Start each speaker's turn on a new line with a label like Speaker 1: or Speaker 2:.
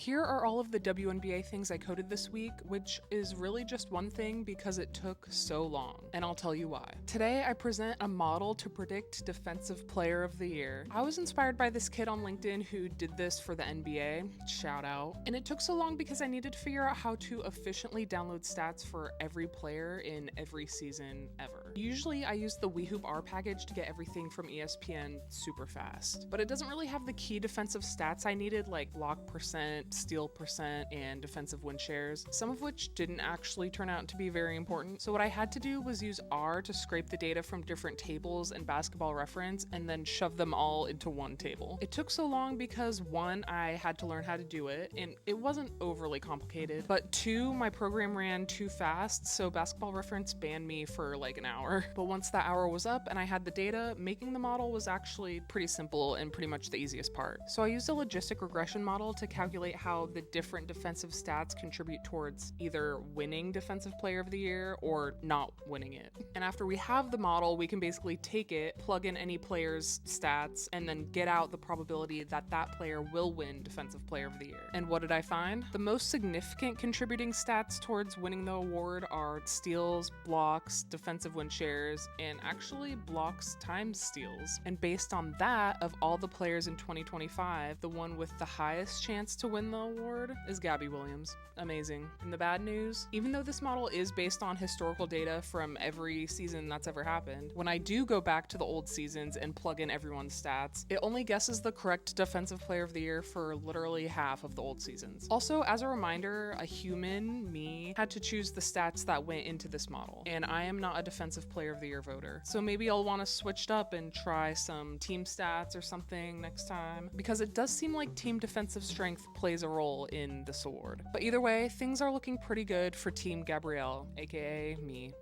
Speaker 1: Here are all of the WNBA things I coded this week, which is really just one thing because it took so long, and I'll tell you why. Today, I present a model to predict Defensive Player of the Year. I was inspired by this kid on LinkedIn who did this for the NBA, shout out, and it took so long because I needed to figure out how to efficiently download stats for every player in every season ever. Usually, I use the WeHoopR package to get everything from ESPN super fast, but it doesn't really have the key defensive stats I needed, like block percent, steal percent, and defensive win shares, some of which didn't actually turn out to be very important. So what I had to do was use R to scrape the data from different tables and Basketball Reference and then shove them all into one table. It took so long because 1, I had to learn how to do it, and it wasn't overly complicated, but 2, my program ran too fast, so Basketball Reference banned me for like an hour. But once that hour was up and I had the data, making the model was actually pretty simple and pretty much the easiest part. So I used a logistic regression model to calculate how the different defensive stats contribute towards either winning Defensive Player of the Year or not winning it. And after we have the model, we can basically take it, plug in any player's stats, and then get out the probability that that player will win Defensive Player of the Year. And what did I find? The most significant contributing stats towards winning the award are steals, blocks, defensive win shares, and actually blocks times steals. And based on that, of all the players in 2025, the one with the highest chance to win the award is Gabby Williams. Amazing. And the bad news, even though this model is based on historical data from every season that's ever happened, when I do go back to the old seasons and plug in everyone's stats, it only guesses the correct Defensive Player of the Year for literally half of the old seasons. Also, as a reminder, a human, me, had to choose the stats that went into this model, and I am not a Defensive Player of the Year voter. So maybe I'll want to switch it up and try some team stats or something next time, because it does seem like team defensive strength plays a role in this award. But either way, things are looking pretty good for Team Gabrielle, aka me.